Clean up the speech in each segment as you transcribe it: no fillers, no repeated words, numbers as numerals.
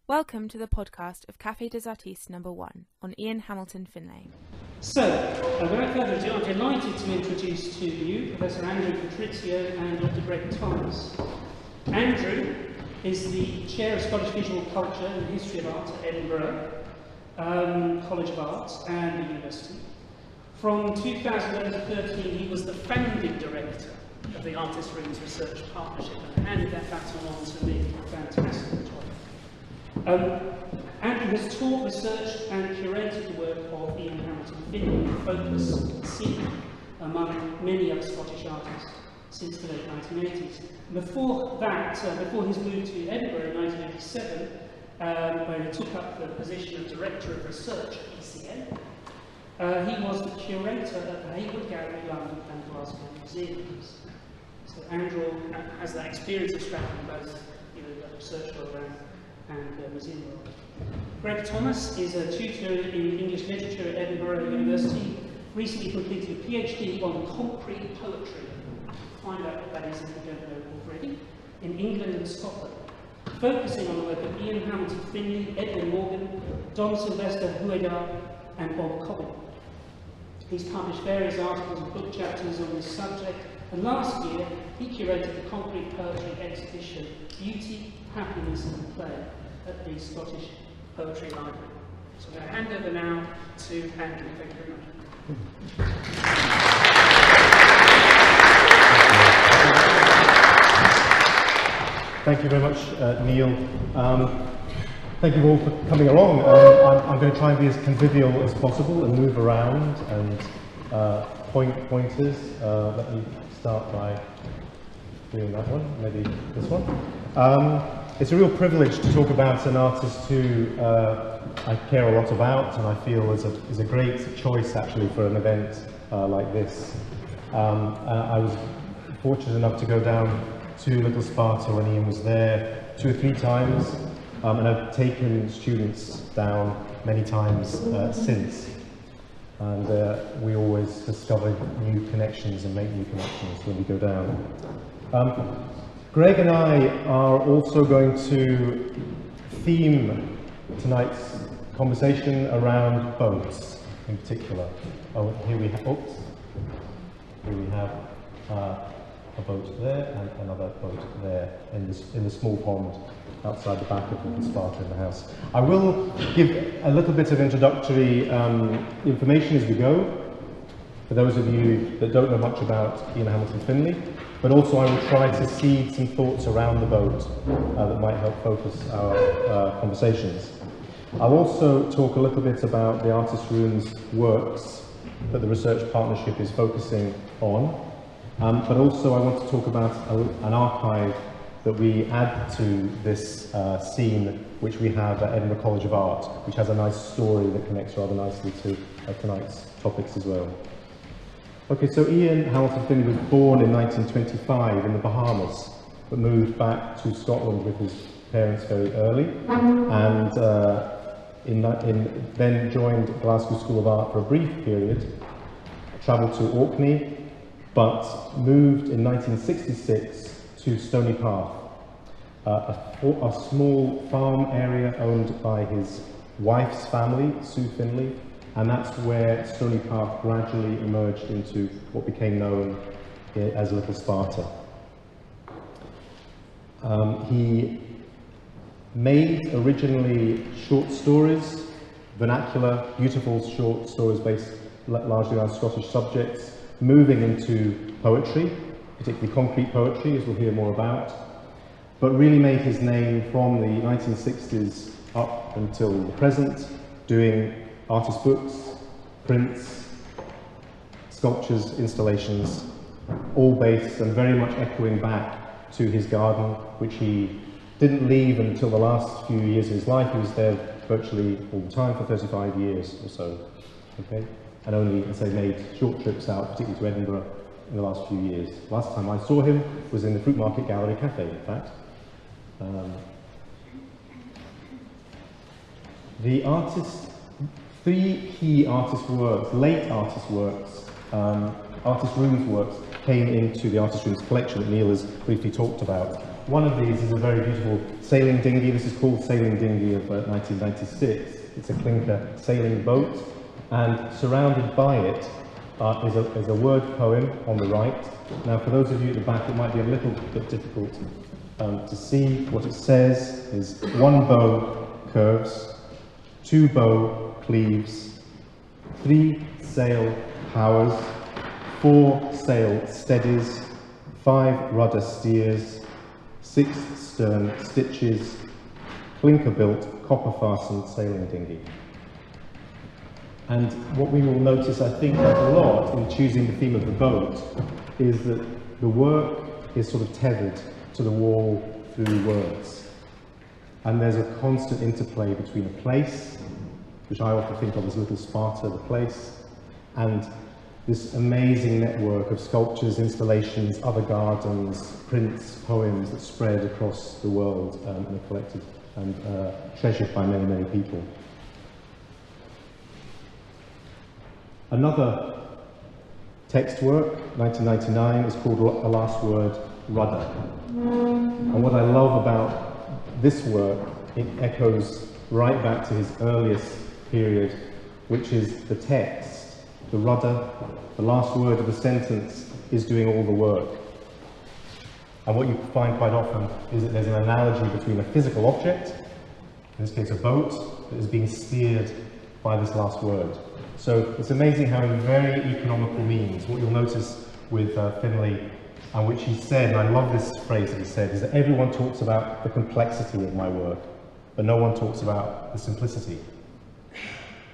Welcome to the podcast of Café des Artistes #1 on Ian Hamilton Finlay. So, without further ado, I'm delighted to introduce to you Professor Andrew Patrizio and Dr. Greg Thomas. Andrew is the Chair of Scottish Visual Culture and History of Art at Edinburgh College of Art and the University. From 2011 to 2013, he was the founding director of the Artist Rooms Research Partnership and handed that baton on to me. Fantastic job. Andrew has taught, researched and curated the work of Ian Hamilton Finlay, focus scene among many other Scottish artists since the late 1980s. Before that, before his move to Edinburgh in 1987, where he took up the position of Director of Research at ECN, he was the curator at the Hayward Gallery, London and Glasgow Museums. So Andrew has that experience of straddling both the research world and museum world. Greg Thomas is a tutor in English literature at Edinburgh University, recently completed a PhD on concrete poetry. Find out what that is if you don't know already, in England and Scotland, focusing on the work of Ian Hamilton Finlay, Edwin Morgan, Dom Sylvester Huedar and Bob Cobbin. He's published various articles and book chapters on this subject, and last year he curated the concrete poetry exhibition Beauty, Happiness and Play at the Scottish Poetry Library. So I'm going to hand over now to Andrew. Thank you very much. Thank you very much, Neil. Thank you all for coming along. I'm going to try and be as convivial as possible and move around and pointers. Let me start by doing that one, maybe this one. It's a real privilege to talk about an artist who I care a lot about and I feel is a great choice actually for an event like this. I was fortunate enough to go down to Little Sparta when Ian was there 2 or 3 times, and I've taken students down many times since. And we always discover new connections and make new connections when we go down. Greg and I are also going to theme tonight's conversation around boats in particular. Oh, here we have a boat there and another boat there in the small pond outside the back of the Sparta in the house. I will give a little bit of introductory information as we go, for those of you that don't know much about Ian Hamilton Finlay, but also I will try to seed some thoughts around the boat that might help focus our conversations. I'll also talk a little bit about the Artist Room's works that the research partnership is focusing on. But also I want to talk about an archive that we add to this scene which we have at Edinburgh College of Art, which has a nice story that connects rather nicely to tonight's topics as well. Okay, so Ian Hamilton Finlay was born in 1925 in the Bahamas, but moved back to Scotland with his parents very early, and then joined Glasgow School of Art for a brief period, travelled to Orkney, but moved in 1966 to Stony Path, a small farm area owned by his wife's family, Sue Finlay, and that's where Stony Path gradually emerged into what became known as Little Sparta. He made originally short stories, vernacular, beautiful short stories based largely on Scottish subjects, moving into poetry, particularly concrete poetry, as we'll hear more about, but really made his name from the 1960s up until the present, doing artist books, prints, sculptures, installations, all based and very much echoing back to his garden, which he didn't leave until the last few years of his life. He was there virtually all the time for 35 years or so, okay? And only, as I say, made short trips out, particularly to Edinburgh, in the last few years. Last time I saw him was in the Fruit Market Gallery Café, in fact. The artist, 3 key artist works, late artist works, Artist Room's works, came into the Artist Room's collection that Neil has briefly talked about. One of these is a very beautiful sailing dinghy. This is called Sailing Dinghy of 1996. It's a clinker sailing boat, and surrounded by it is a word poem on the right. Now, for those of you at the back, it might be a little bit difficult to see. What it says is 1 bow curves, 2 bow cleaves, 3 sail powers, 4 sail steadies, 5 rudder steers, 6 stern stitches, clinker-built, copper-fastened sailing dinghy. And what we will notice, I think, a lot in choosing the theme of the boat is that the work is sort of tethered to the wall through words. And there's a constant interplay between a place, which I often think of as Little Sparta, the place, and this amazing network of sculptures, installations, other gardens, prints, poems that spread across the world and are collected and treasured by many, many people. Another text work, 1999, is called A Last Word, Rudder. And what I love about this work, it echoes right back to his earliest period, which is the text, the rudder, the last word of the sentence is doing all the work. And what you find quite often is that there's an analogy between a physical object, in this case a boat, that is being steered by this last word. So it's amazing how in very economical means, what you'll notice with Finlay, and which he said, and I love this phrase that he said, is that everyone talks about the complexity of my work, but no one talks about the simplicity.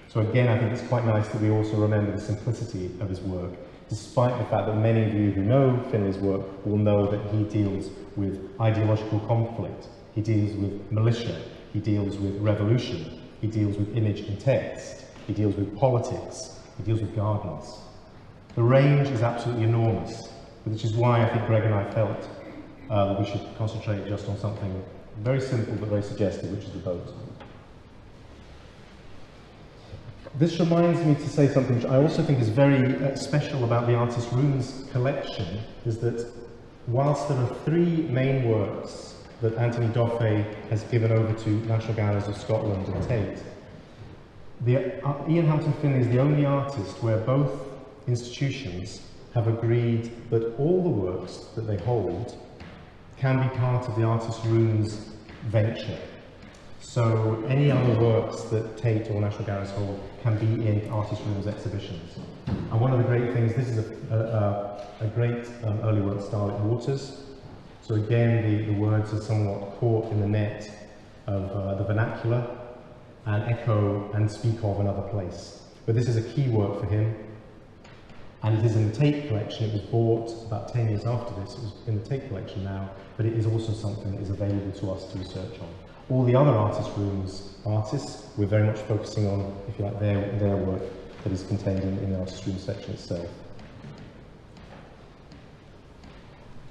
So again, I think it's quite nice that we also remember the simplicity of his work, despite the fact that many of you who know Finlay's work will know that he deals with ideological conflict, he deals with militia, he deals with revolution, he deals with image and text, he deals with politics, he deals with gardens. The range is absolutely enormous, which is why I think Greg and I felt that we should concentrate just on something very simple but very suggestive, which is the boat. This reminds me to say something which I also think is very special about the Artist Rooms collection, is that whilst there are 3 main works that Anthony Doffey has given over to National Galleries of Scotland and Tate, Ian Hamilton Finlay is the only artist where both institutions have agreed that all the works that they hold can be part of the Artist Rooms venture. So any other works that Tate or National Galleries hold can be in Artist Rooms exhibitions. And one of the great things, this is a great early work, Starlit Waters. So again, the words are somewhat caught in the net of the vernacular and echo and speak of another place. But this is a key work for him, and it is in the Tate collection. It was bought about 10 years after this. It was in the Tate collection now, but it is also something that is available to us to research on. All the other Artist Rooms artists, we're very much focusing on, if you like, their work that is contained in the Artist Rooms section itself.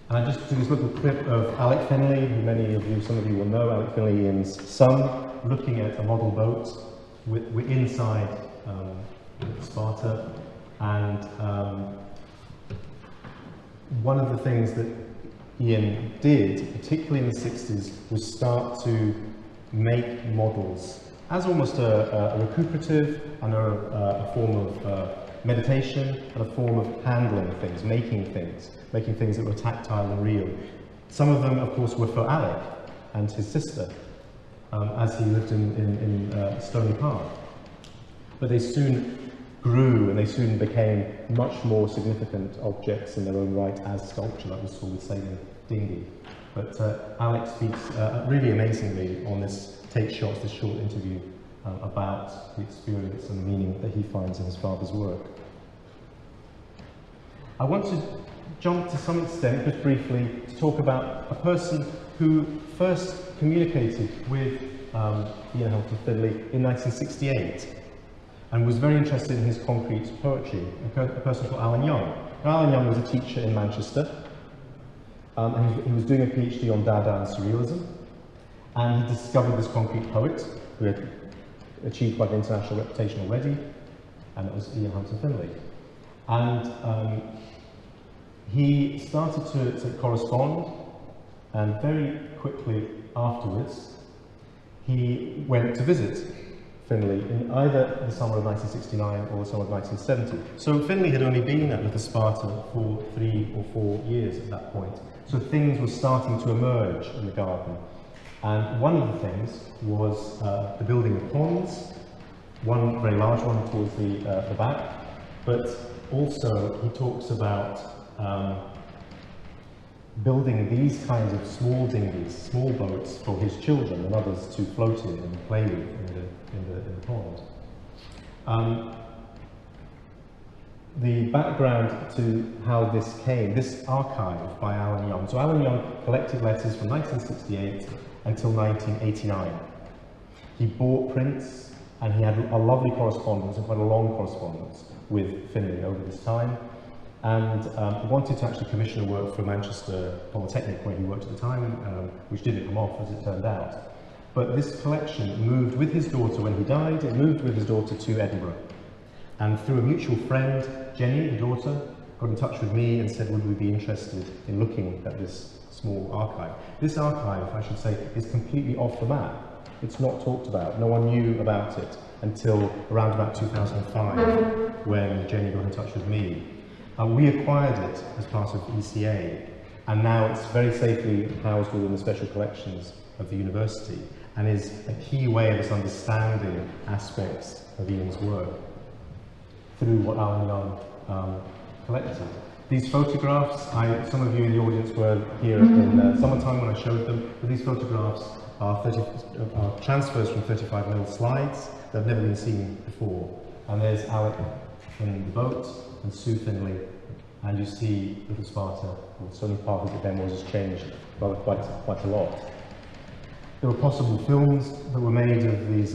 And I just do this little clip of Alec Finlay, who some of you will know, Alec Finlay, Ian's son, looking at a model boat. We're inside Sparta, and one of the things that Ian did, particularly in the 60s, was start to make models as almost a recuperative and a form of meditation and a form of handling things, making things that were tactile and real. Some of them, of course, were for Alec and his sister, as he lived in Stony Park. But they soon grew and they soon became much more significant objects in their own right as sculpture, like we saw with Sailing Dinghy. But Alec speaks really amazingly on this Take Shots, this short interview about the experience and the meaning that he finds in his father's work. I want to jump to some extent, just briefly, to talk about a person who first communicated with Ian Hamilton Finlay in 1968 and was very interested in his concrete poetry, a person called Alan Young. Now, Alan Young was a teacher in Manchester, and he was doing a PhD on Dada and Surrealism, and he discovered this concrete poet who had achieved quite an international reputation already, and it was Ian Hamilton Finlay. And he started to correspond, And very quickly afterwards, he went to visit Finlay in either the summer of 1969 or the summer of 1970. So Finlay had only been at Little Sparta for 3 or 4 years at that point. So things were starting to emerge in the garden. And one of the things was the building of ponds, one very large one towards the back, but also he talks about building these kinds of small dinghies, small boats for his children and others to float in and play with in the pond. The background to how this came, this archive by Alan Young. So Alan Young collected letters from 1968 until 1989. He bought prints and he had a lovely correspondence and quite a long correspondence with Finlay over this time. And he wanted to actually commission a work for Manchester Polytechnic, where he worked at the time, which didn't come off as it turned out. But this collection moved with his daughter when he died, it moved with his daughter to Edinburgh. And through a mutual friend, Jenny, the daughter, got in touch with me and said, would we be interested in looking at this small archive. This archive, I should say, is completely off the map. It's not talked about. No one knew about it until around about 2005, when Jenny got in touch with me. We acquired it as part of ECA, and now it's very safely housed within the special collections of the university, and is a key way of us understanding aspects of Ian's work through what Alan Young collected. These photographs, some of you in the audience were here in summertime when I showed them, but these photographs are transfers from 35mm slides that have never been seen before. And there's Alec in the boat, and Sue Finlay, and you see Little Sparta, well, certainly part of the demos has changed quite a lot. There were possible films that were made of these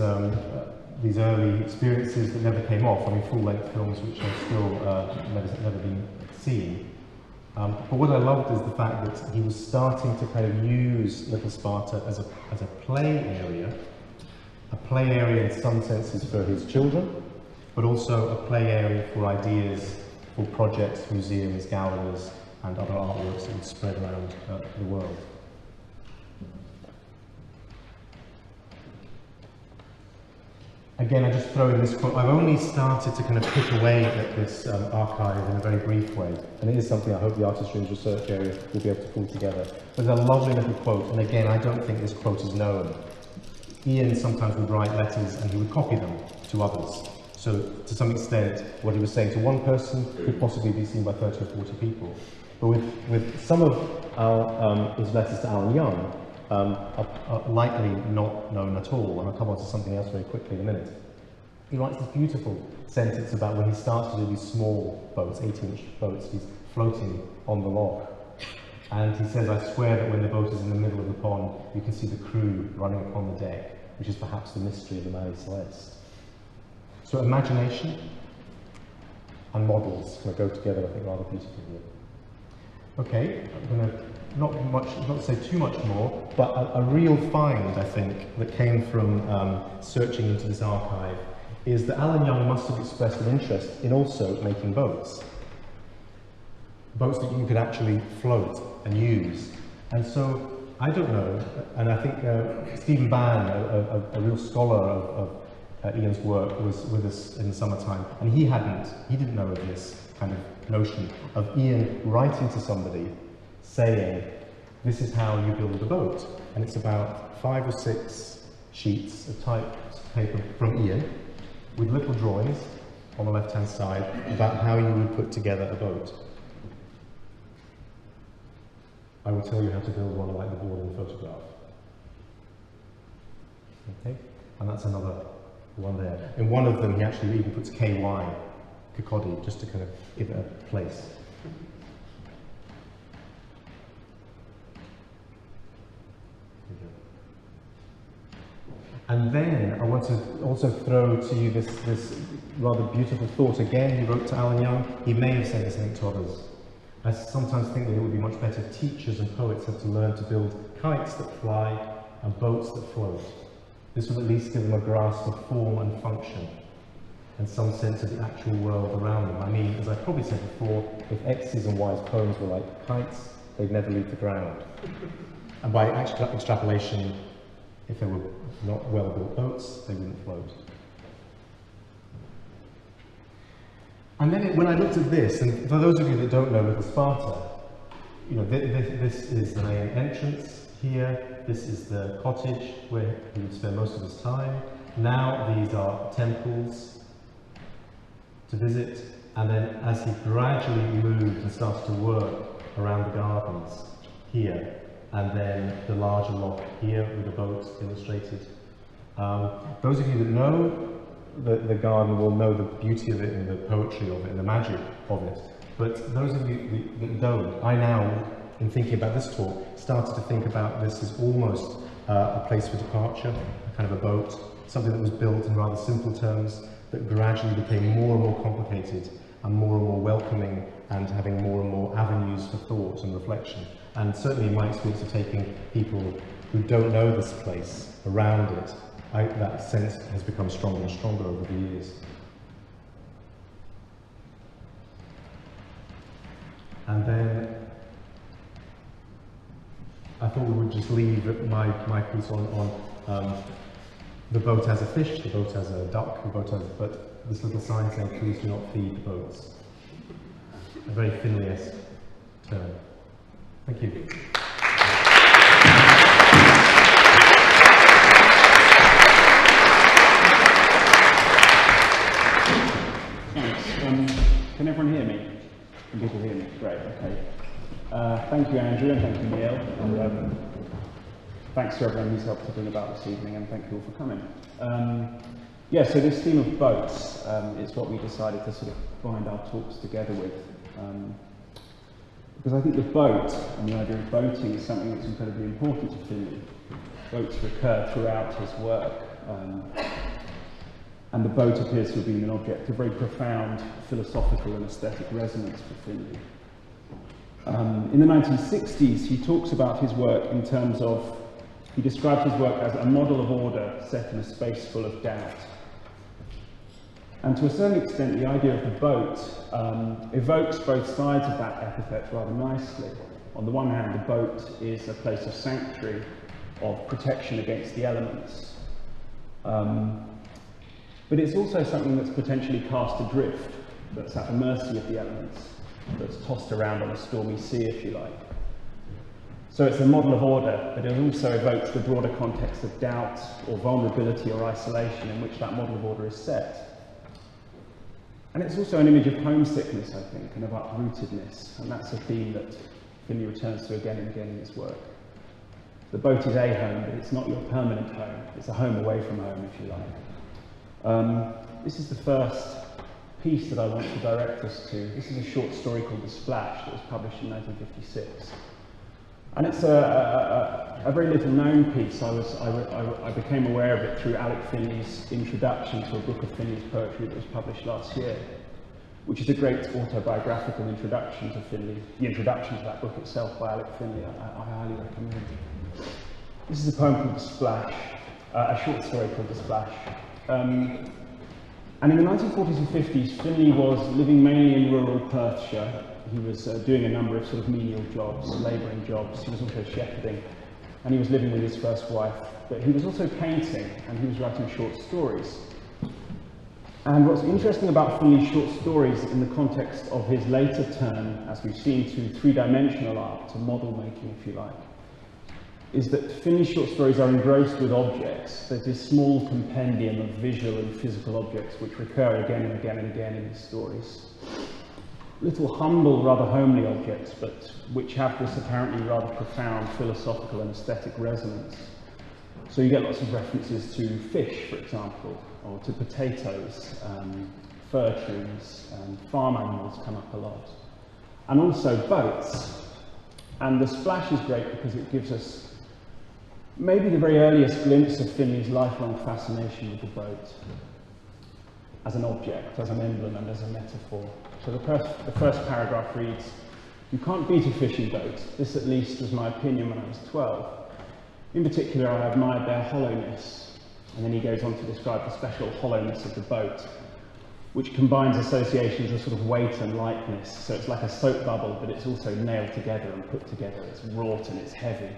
early experiences that never came off. I mean, full-length films which are still never been seen. But what I loved is the fact that he was starting to kind of use Little Sparta as a play area in some senses for his children, but also a play area for ideas, for projects, museums, galleries, and other artworks that would spread around the world. Again, I just throw in this quote. I've only started to kind of pick away at this archive in a very brief way, and it is something I hope the Art Historians Research Area will be able to pull together. There's a lovely little quote, and again, I don't think this quote is known. Ian sometimes would write letters and he would copy them to others. So, to some extent, what he was saying to one person could possibly be seen by 30 or 40 people. But with some of his letters to Alan Young, are likely not known at all, and I'll come on to something else very quickly in a minute. He writes this beautiful sentence about when he starts to do these small boats, 18-inch boats, he's floating on the loch. And he says, I swear that when the boat is in the middle of the pond, you can see the crew running upon the deck, which is perhaps the mystery of the Mary Celeste. So imagination and models kind of go together, I think, rather beautifully here. Okay, I'm going to not say too much more, but a real find, I think, that came from searching into this archive is that Alan Young must have expressed an interest in also making boats. Boats that you could actually float and use. And so, I don't know, and I think Stephen Bann, a real scholar of Ian's work, was with us in the summertime, and he didn't know of this kind of notion of Ian writing to somebody saying, this is how you build a boat. And it's about 5 or 6 sheets of typed paper from Ian, with little drawings on the left-hand side about how you would put together a boat. I will tell you how to build one like the board in the photograph. Okay, and that's another one there. In one of them, he actually even puts KY, Kirkcaldy, just to kind of give it a place. And then I want to also throw to you this rather beautiful thought again he wrote to Alan Young. He may have said the same to others. I sometimes think that it would be much better if teachers and poets had to learn to build kites that fly and boats that float. This would at least give them a grasp of form and function, and some sense of the actual world around them. I mean, as I probably said before, if X's and Y's poems were like kites, they'd never leave the ground. And by extrapolation, if they were not well-built boats, they wouldn't float. And then when I looked at this, and for those of you that don't know Little Sparta, you know, this is the main entrance here. This is the cottage where he would spend most of his time. Now these are temples to visit, and then as he gradually moved and started to work around the gardens here, and then the larger lock here with the boat illustrated. Those of you that know the garden will know the beauty of it and the poetry of it and the magic of it. But those of you that don't, I now, in thinking about this talk, started to think about this as almost a place for departure, a kind of a boat, something that was built in rather simple terms that gradually became more and more complicated and more welcoming and having more and more avenues for thought and reflection. And certainly in my experience of taking people who don't know this place around it, that sense has become stronger and stronger over the years. And then I thought we would just leave my piece on the boat has a fish, the boat has a duck, the boat has, but this little sign saying please do not feed the boats. A very Finlay-esque term. Thank you. Thanks. Can everyone hear me? Can people hear me? Great, okay. Thank you, Andrew, and thank you, Neil. And thanks to everyone who's helped to bring about this evening, and thank you all for coming. Yeah, so this theme of boats is what we decided to sort of bind our talks together with. Because I think the boat and the idea of boating is something that's incredibly important to Finlay. Boats recur throughout his work. And the boat appears to have been an object of very profound philosophical and aesthetic resonance for Finlay. In the 1960s, he talks about his work in terms of, he describes his work as a model of order set in a space full of doubt. And to a certain extent, the idea of the boat evokes both sides of that epithet rather nicely. On the one hand, the boat is a place of sanctuary, of protection against the elements. But it's also something that's potentially cast adrift, that's at the mercy of the elements, that's tossed around on a stormy sea, if you like. So it's a model of order, but it also evokes the broader context of doubt or vulnerability or isolation in which that model of order is set. And it's also an image of homesickness, I think, and of uprootedness, and that's a theme that Finlay returns to again and again in his work. The boat is a home, but it's not your permanent home. It's a home away from home, if you like. This is the first piece that I want to direct us to. This is a short story called The Splash that was published in 1956. And it's a very little known piece. I became aware of it through Alec Finlay's introduction to a book of Finlay's poetry that was published last year, which is a great autobiographical introduction to Finlay. The introduction to that book itself by Alec Finlay, I highly recommend. This is a poem called The Splash, a short story called The Splash. And in the 1940s and 50s, Finlay was living mainly in rural Perthshire. He was doing a number of sort of menial jobs, labouring jobs. He was also shepherding, and he was living with his first wife. But he was also painting, and he was writing short stories. And what's interesting about Finlay's short stories in the context of his later turn, as we've seen, to three-dimensional art, to model making, if you like, is that Finlay's short stories are engrossed with objects. There's this small compendium of visual and physical objects which recur again and again and again in his stories. Little humble, rather homely objects, but which have this apparently rather profound philosophical and aesthetic resonance. So you get lots of references to fish, for example, or to potatoes, fir trees, and farm animals come up a lot. And also boats. And The Splash is great because it gives us maybe the very earliest glimpse of Finlay's lifelong fascination with the boat as an object, as an emblem, and as a metaphor. So the first paragraph reads, "You can't beat a fishing boat. This at least was my opinion when I was 12. In particular, I admired their hollowness." And then he goes on to describe the special hollowness of the boat, which combines associations of sort of weight and lightness. So it's like a soap bubble, but it's also nailed together and put together. It's wrought and it's heavy.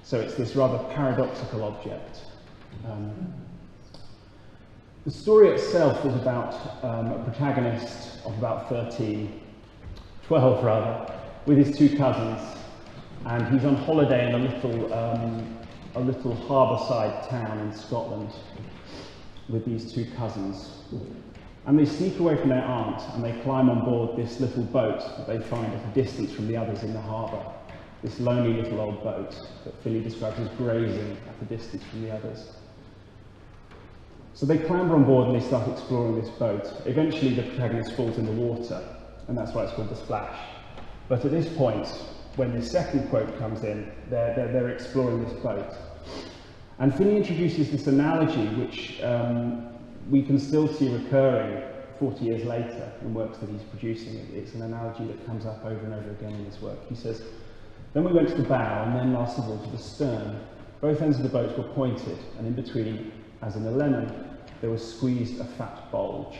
So it's this rather paradoxical object. The story itself is about a protagonist of about 12 rather, with his two cousins, and he's on holiday in a little harbour-side town in Scotland with these two cousins. And they sneak away from their aunt and they climb on board this little boat that they find at a distance from the others in the harbour. This lonely little old boat that Finlay describes as grazing at a distance from the others. So they clamber on board and they start exploring this boat. Eventually the protagonist falls in the water, and that's why it's called the splash. But at this point, when the second quote comes in, they're exploring this boat. And Finlay introduces this analogy which we can still see recurring 40 years later in works that he's producing. It's an analogy that comes up over and over again in his work. He says, "Then we went to the bow, and then last of all to the stern. Both ends of the boat were pointed, and in between, as in a lemon, there was squeezed a fat bulge."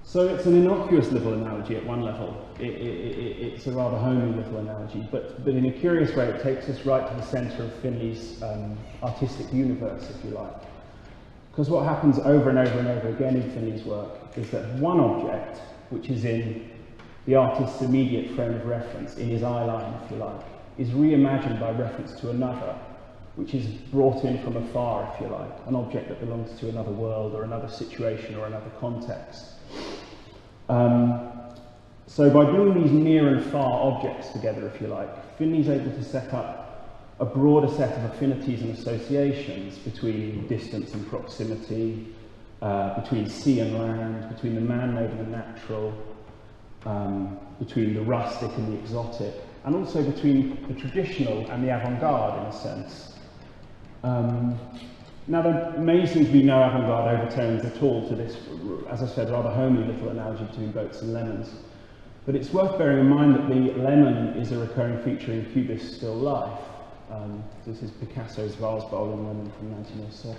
So it's an innocuous little analogy at one level. It's a rather homely little analogy, but in a curious way it takes us right to the centre of Finlay's artistic universe, if you like. Because what happens over and over and over again in Finlay's work is that one object, which is in the artist's immediate frame of reference, in his eye line, if you like, is reimagined by reference to another, which is brought in from afar, if you like, an object that belongs to another world or another situation or another context. So by bringing these near and far objects together, if you like, Finlay's able to set up a broader set of affinities and associations between distance and proximity, between sea and land, between the man-made and the natural, between the rustic and the exotic, and also between the traditional and the avant-garde, in a sense. Now, there may seem to be no avant-garde overtones at all to this, as I said, rather homely little analogy between boats and lemons. But it's worth bearing in mind that the lemon is a recurring feature in Cubist still life. This is Picasso's vase bowling lemon from 1907.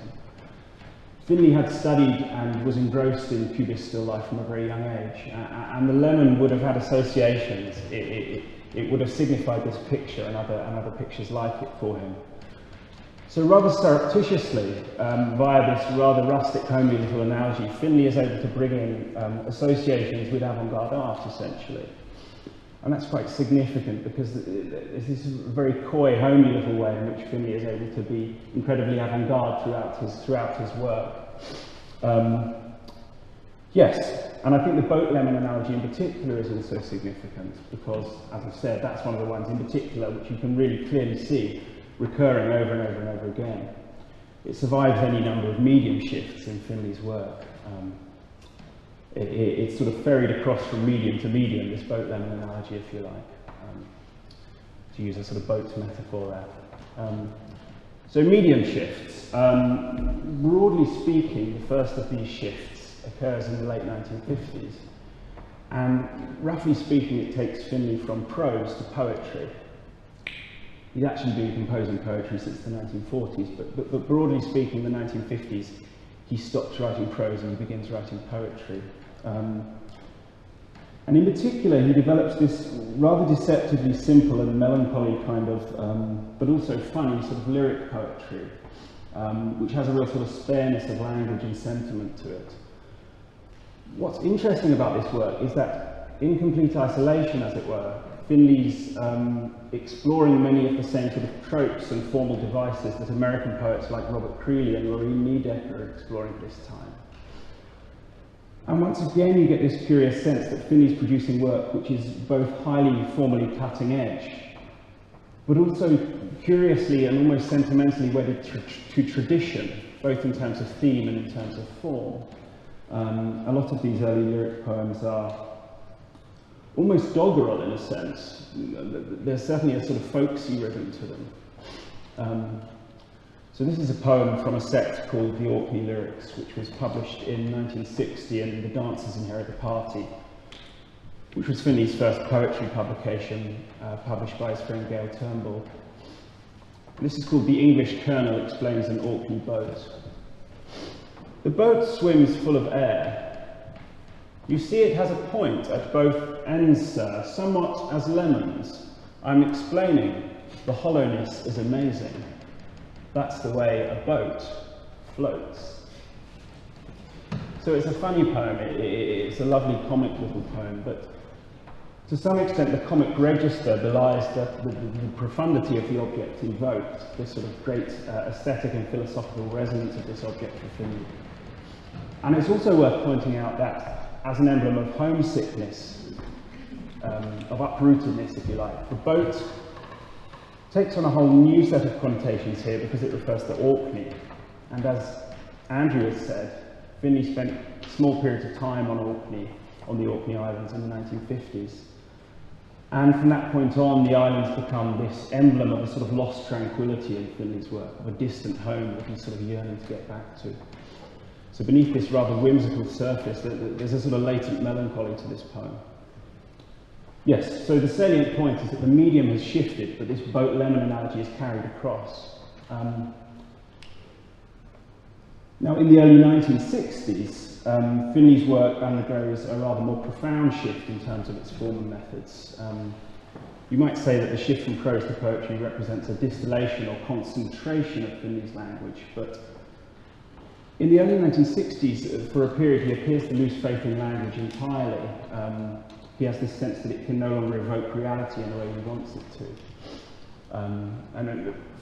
Finlay had studied and was engrossed in Cubist still life from a very young age, and the lemon would have had associations. It would have signified this picture and other pictures like it for him. So rather surreptitiously, via this rather rustic, homely little analogy, Finlay is able to bring in associations with avant-garde art, essentially. And that's quite significant because this is a very coy, homely little way in which Finlay is able to be incredibly avant-garde throughout his work. Yes, and I think the boat lemon analogy in particular is also significant because, as I've said, that's one of the ones in particular which you can really clearly see recurring over and over and over again. It survives any number of medium shifts in Finlay's work. It's sort of ferried across from medium to medium, this boat lemon analogy, if you like, to use a sort of boat metaphor there. So medium shifts. Broadly speaking, the first of these shifts occurs in the late 1950s. And roughly speaking, it takes Finlay from prose to poetry. He's actually been composing poetry since the 1940s, but broadly speaking, in the 1950s, he stops writing prose and he begins writing poetry. And in particular, he develops this rather deceptively simple and melancholy kind of, but also funny sort of lyric poetry, which has a real sort of spareness of language and sentiment to it. What's interesting about this work is that, in complete isolation, as it were, Finlay's exploring many of the same sort of tropes and formal devices that American poets like Robert Creeley and Lorene Niedecker are exploring at this time. And once again you get this curious sense that Finlay's producing work which is both highly formally cutting edge, but also curiously and almost sentimentally wedded to tradition, both in terms of theme and in terms of form. A lot of these early lyric poems are almost doggerel in a sense. There's certainly a sort of folksy rhythm to them. So this is a poem from a set called the Orkney Lyrics, which was published in 1960 in The Dancers Inherit the Party, which was Finlay's first poetry publication, published by his friend Gail Turnbull. This is called The English Colonel Explains an Orkney Boat. The boat swims full of air. You see it has a point at both ends, sir, somewhat as lemons. I'm explaining, the hollowness is amazing. That's the way a boat floats. So it's a funny poem, it's a lovely comic little poem, but to some extent the comic register belies the profundity of the object invoked, this sort of great aesthetic and philosophical resonance of this object for Finlay. And it's also worth pointing out that as an emblem of homesickness, of uprootedness if you like, the boat takes on a whole new set of connotations here because it refers to Orkney. And as Andrew has said, Finlay spent small periods of time on the Orkney Islands in the 1950s. And from that point on, the islands become this emblem of a sort of lost tranquility in Finlay's work, of a distant home that he's sort of yearning to get back to. So beneath this rather whimsical surface, there's a sort of latent melancholy to this poem. Yes, so the salient point is that the medium has shifted, but this boat lemon analogy is carried across. Now, in the early 1960s, Finlay's work undergoes a rather more profound shift in terms of its form and methods. You might say that the shift from prose to poetry represents a distillation or concentration of Finlay's language, but in the early 1960s, for a period, he appears to lose faith in language entirely. He has this sense that it can no longer evoke reality in the way he wants it to.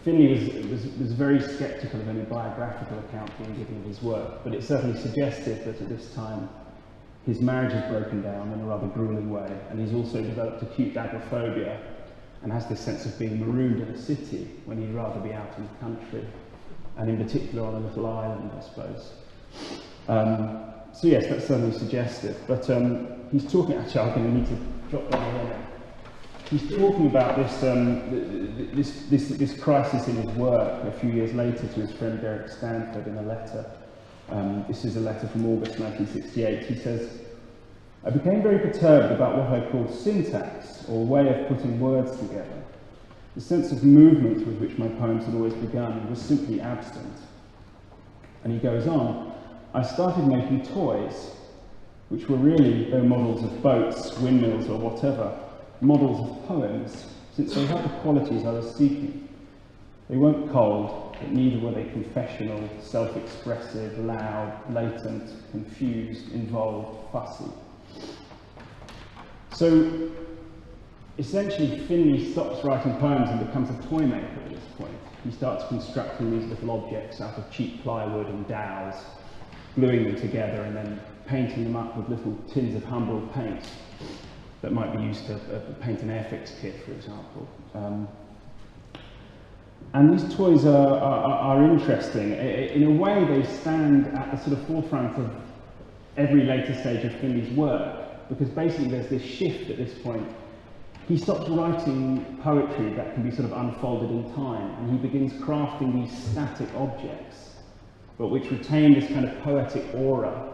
Finlay was very sceptical of any biographical account being given of his work, but it certainly suggested that at this time his marriage has broken down in a rather grueling way, and he's also developed acute agoraphobia and has this sense of being marooned in a city when he'd rather be out in the country, and in particular on a little island, I suppose. So yes, that's certainly suggestive, but he's talking, actually I'm going to need to drop down here now. He's talking about this crisis in his work a few years later to his friend Derek Stanford in a letter. This is a letter from August 1968. He says, "I became very perturbed about what I called syntax, or way of putting words together. The sense of movement with which my poems had always begun was simply absent." And he goes on, "I started making toys, which were really, though models of boats, windmills or whatever, models of poems, since they had the qualities I was seeking. They weren't cold, but neither were they confessional, self-expressive, loud, latent, confused, involved, fussy." So, essentially, Finlay stops writing poems and becomes a toy maker at this point. He starts constructing these little objects out of cheap plywood and dowels, gluing them together and then painting them up with little tins of Humbrol paint that might be used to paint an Airfix kit, for example. And these toys are interesting. In a way, they stand at the sort of forefront of every later stage of Finlay's work, because basically there's this shift at this point. He stops writing poetry that can be sort of unfolded in time, and he begins crafting these static objects, but which retain this kind of poetic aura.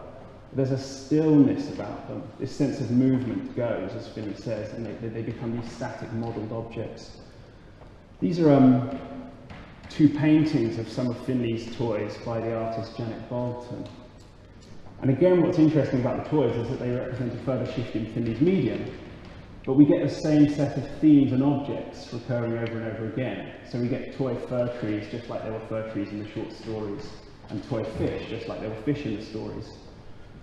There's a stillness about them. This sense of movement goes, as Finlay says, and they become these static modelled objects. These are two paintings of some of Finlay's toys by the artist Janet Bolton. And again, what's interesting about the toys is that they represent a further shift in Finlay's medium, but we get the same set of themes and objects recurring over and over again. So we get toy fir trees, just like there were fir trees in the short stories, and toy fish, just like there were fish in the stories.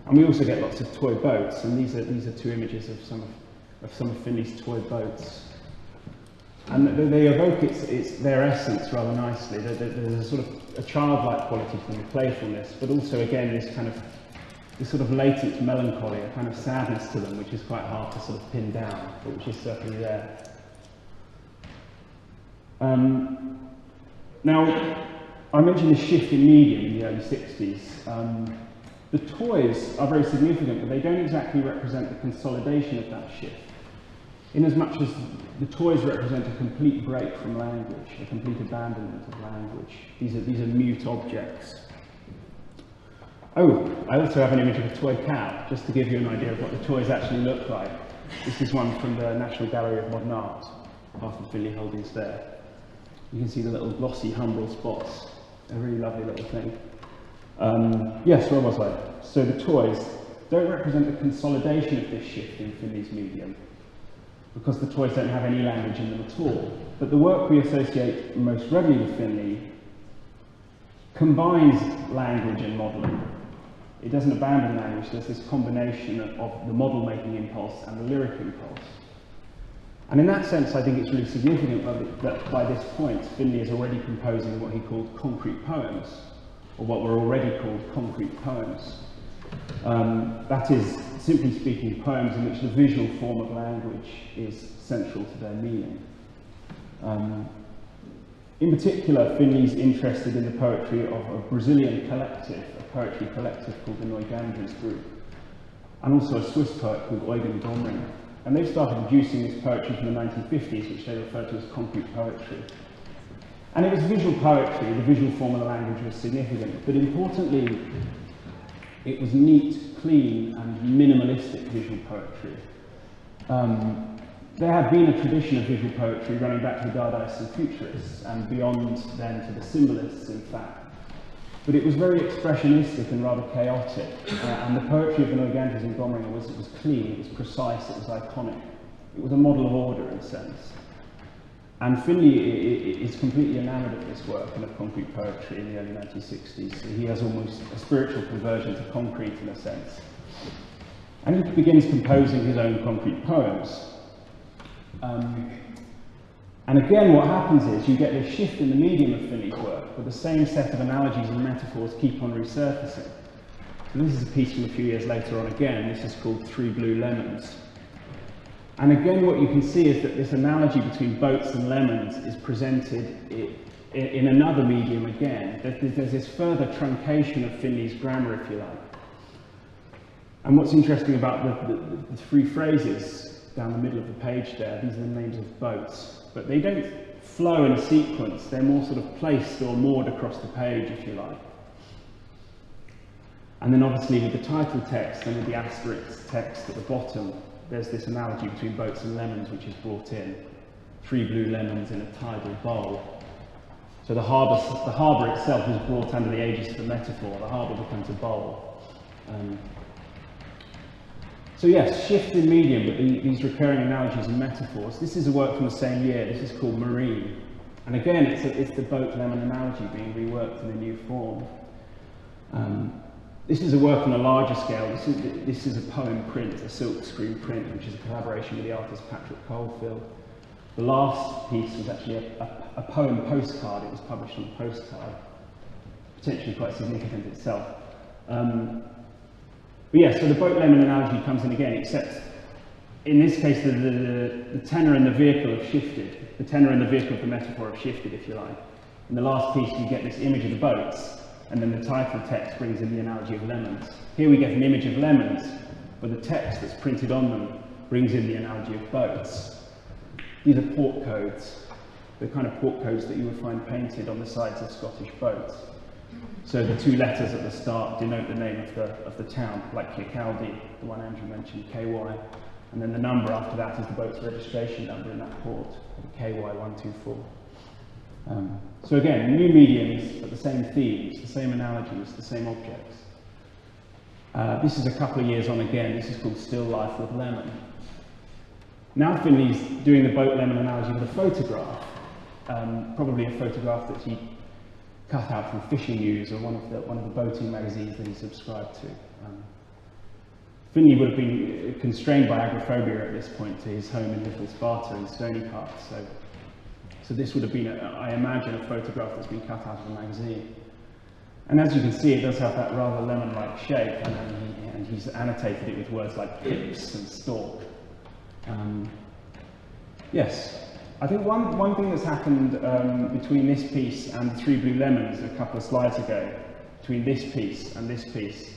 And we also get lots of toy boats, and these are two images of some of Finlay's toy boats. And they evoke their essence rather nicely. There's a sort of a childlike quality to them, playfulness, but also again this sort of latent melancholy, a kind of sadness to them, which is quite hard to sort of pin down, but which is certainly there. Now, I mentioned the shift in medium in the early 60s. The toys are very significant, but they don't exactly represent the consolidation of that shift, in as much as the toys represent a complete break from language, a complete abandonment of language. These are mute objects. Oh, I also have an image of a toy cow, just to give you an idea of what the toys actually look like. This is one from the National Gallery of Modern Art, half of Finlay holdings there. You can see the little glossy Humbrol spots, a really lovely little thing. Yes, where was I? So the toys don't represent the consolidation of this shift in Finlay's medium, because the toys don't have any language in them at all. But the work we associate most readily with Finlay combines language and modelling. It doesn't abandon language, there's this combination of the model-making impulse and the lyric impulse. And in that sense, I think it's really significant that by this point, Finlay is already composing what he called concrete poems, or what were already called concrete poems. That is, simply speaking, poems in which the visual form of language is central to their meaning. In particular, Finlay's interested in the poetry of a Brazilian collective, a poetry collective called the Neugandres Group, and also a Swiss poet called Eugen Domringer. And they've started producing this poetry from the 1950s, which they refer to as concrete poetry. And it was visual poetry, the visual form of the language was significant, but importantly, it was neat, clean, and minimalistic visual poetry. There had been a tradition of visual poetry running back to the Dadaists and Futurists, and beyond then to the Symbolists, in fact. But it was very expressionistic and rather chaotic, and the poetry of the Neugandres and Domringer was clean, it was precise, it was iconic. It was a model of order, in a sense. And Finlay is completely enamoured of this work and of concrete poetry in the early 1960s. So he has almost a spiritual conversion to concrete, in a sense. And he begins composing his own concrete poems. And again, what happens is you get this shift in the medium of Finlay's work, but the same set of analogies and metaphors keep on resurfacing. So this is a piece from a few years later on again. This is called Three Blue Lemons. And again, what you can see is that this analogy between boats and lemons is presented in another medium again. There's this further truncation of Finlay's grammar, if you like. And what's interesting about the three phrases down the middle of the page there, these are the names of boats. But they don't flow in a sequence, they're more sort of placed or moored across the page, if you like. And then obviously with the title text and with the asterisk text at the bottom, there's this analogy between boats and lemons which is brought in. Three blue lemons in a tidal bowl. So the harbour itself is brought under the aegis of the metaphor, the harbour becomes a bowl. So yes, shift in medium, but these recurring analogies and metaphors. This is a work from the same year, this is called Marine. And again, it's the boat-lemon analogy being reworked in a new form. This is a work on a larger scale. This is a poem print, a silkscreen print, which is a collaboration with the artist Patrick Colefield. The last piece was actually a poem postcard. It was published on a postcard, potentially quite significant itself. But yeah, so the boat-lemon analogy comes in again, except in this case the tenor and the vehicle have shifted. The tenor and the vehicle of the metaphor have shifted, if you like. In the last piece you get this image of the boats, and then the title text brings in the analogy of lemons. Here we get an image of lemons, but the text that's printed on them brings in the analogy of boats. These are port codes, the kind of port codes that you would find painted on the sides of Scottish boats. So the two letters at the start denote the name of the town, like Kirkcaldy, the one Andrew mentioned, KY, and then the number after that is the boat's registration number in that port, KY124. So again, new mediums, but the same themes, the same analogies, the same objects. This is a couple of years on again. This is called Still Life with Lemon. Now Finlay's doing the boat lemon analogy with a photograph, probably a photograph that he cut out from Fishing News or one of the boating magazines that he subscribed to. Finlay would have been constrained by agoraphobia at this point to his home in Little Sparta in Stony Park, so this would have been, I imagine, a photograph that's been cut out of a magazine. And as you can see, it does have that rather lemon-like shape, and he's annotated it with words like pips and stalk. Yes, I think one thing that's happened between this piece and the Three Blue Lemons a couple of slides ago, between this piece and this piece,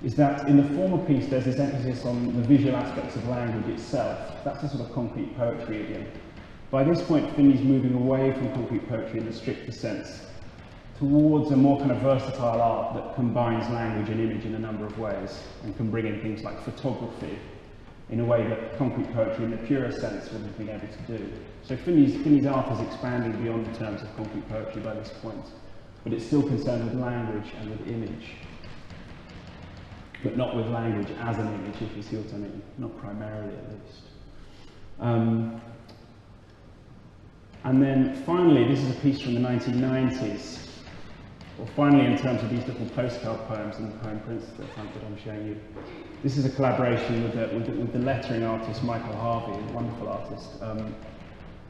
is that in the former piece there's this emphasis on the visual aspects of language itself. That's a sort of concrete poetry idiom. By this point, Finlay's moving away from concrete poetry in the stricter sense, towards a more kind of versatile art that combines language and image in a number of ways, and can bring in things like photography, in a way that concrete poetry in the purer sense wouldn't have been able to do. So Finlay's art is expanding beyond the terms of concrete poetry by this point, but it's still concerned with language and with image. But not with language as an image, if you see what I mean, not primarily at least. And then finally, this is a piece from the 1990s. Well, finally, in terms of these little postcard poems and the poem prints that I'm showing you, this is a collaboration with the lettering artist Michael Harvey, a wonderful artist.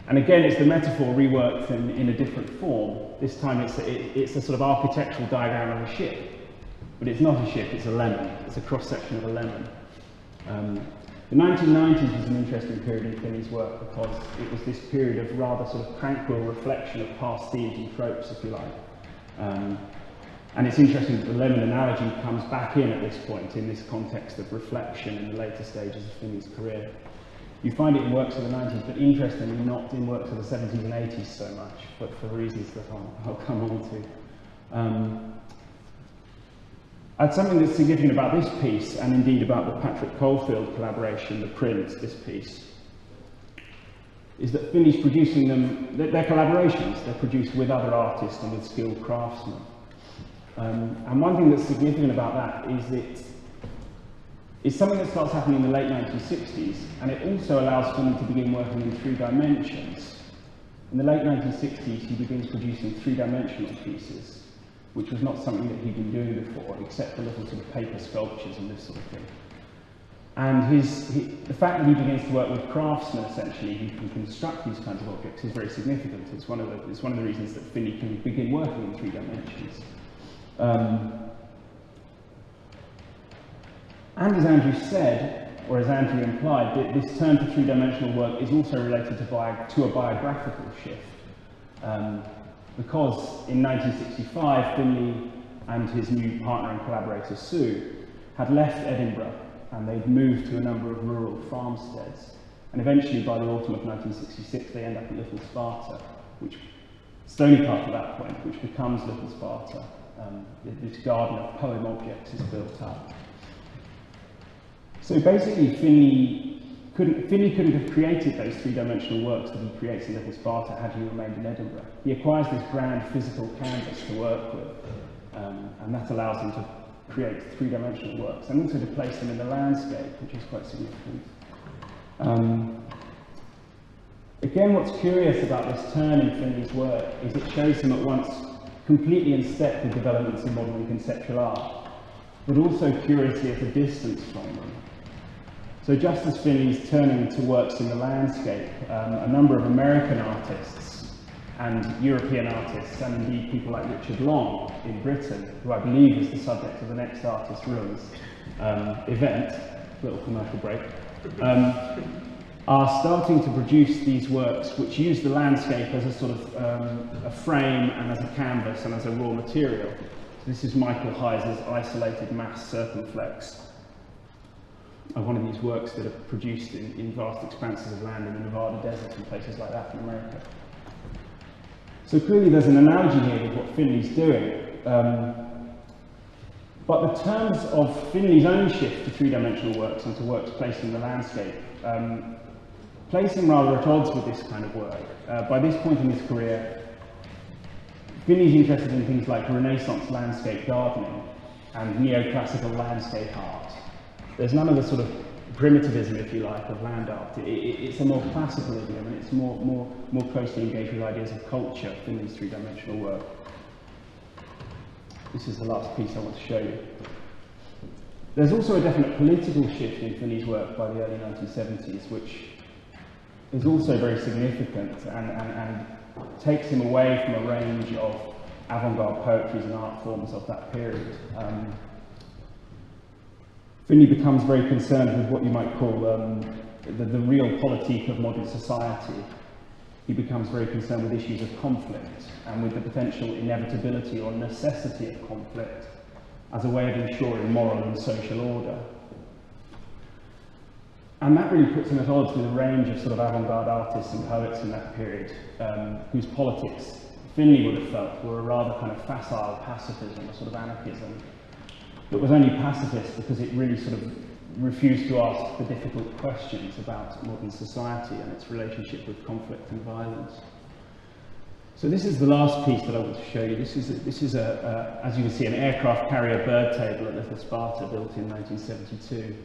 And again, it's the metaphor reworked in a different form. This time it's a sort of architectural diagram of a ship. But it's not a ship, it's a lemon. It's a cross-section of a lemon. The 1990s was an interesting period in Finlay's work because it was this period of rather sort of tranquil reflection of past themes and tropes, if you like. And it's interesting that the lemon analogy comes back in at this point, in this context of reflection in the later stages of Finlay's career. You find it in works of the 90s, but interestingly not in works of the 70s and 80s so much, but for reasons that I'll come on to. And something that's significant about this piece, and indeed about the Patrick Caulfield collaboration, the print, this piece, is that Finlay's producing them, they're collaborations, they're produced with other artists and with skilled craftsmen. And one thing that's significant about that is that it's something that starts happening in the late 1960s, and it also allows Finlay to begin working in 3 dimensions. In the late 1960s, he begins producing 3-dimensional pieces, which was not something that he'd been doing before, except for little sort of paper sculptures and this sort of thing. And the fact that he begins to work with craftsmen, essentially, who can construct these kinds of objects, is very significant. It's one of the reasons that Finlay can begin working in 3 dimensions. And as Andrew said, or as Andrew implied, that this turn to 3-dimensional work is also related to a biographical shift. Because in 1965, Finlay and his new partner and collaborator, Sue, had left Edinburgh and they'd moved to a number of rural farmsteads. And eventually, by the autumn of 1966, they end up at Little Sparta, which Stony Park at that point, which becomes Little Sparta. This garden of poem objects is built up. So basically, Finlay couldn't have created those 3-dimensional works that he creates in Little Sparta had he remained in Edinburgh. He acquires this grand physical canvas to work with, and that allows him to create 3-dimensional works, and also to place them in the landscape, which is quite significant. Again, what's curious about this turn in Finlay's work is it shows him at once completely in step with developments in modern and conceptual art, but also curiously at a distance from them. So just as Finlay's turning to works in the landscape, a number of American artists and European artists, and indeed people like Richard Long in Britain, who I believe is the subject of the next Artist Rooms event, little commercial break, are starting to produce these works which use the landscape as a sort of a frame and as a canvas and as a raw material. So this is Michael Heiser's Isolated Mass Circumflex, one of these works that are produced in vast expanses of land in the Nevada desert and places like that in America. So clearly there's an analogy here with what Finlay's doing. But the terms of Finlay's own shift to 3-dimensional works and to works placed in the landscape place him rather at odds with this kind of work. By this point in his career, Finlay's interested in things like Renaissance landscape gardening and neoclassical landscape art. There's none of the sort of primitivism, if you like, of land art. It's a more classical idiom, and it's more closely engaged with ideas of culture in these 3-dimensional work. This is the last piece I want to show you. There's also a definite political shift in Finlay's work by the early 1970s, which is also very significant and takes him away from a range of avant-garde poetries and art forms of that period. Finlay becomes very concerned with what you might call the real politique of modern society. He becomes very concerned with issues of conflict and with the potential inevitability or necessity of conflict as a way of ensuring moral and social order. And that really puts him at odds with a range of sort of avant-garde artists and poets in that period, whose politics Finlay would have felt were a rather kind of facile pacifism, a sort of anarchism, that was only pacifist because it really sort of refused to ask the difficult questions about modern society and its relationship with conflict and violence. So this is the last piece that I want to show you. This is as you can see, an aircraft carrier bird table at Little Sparta, built in 1972.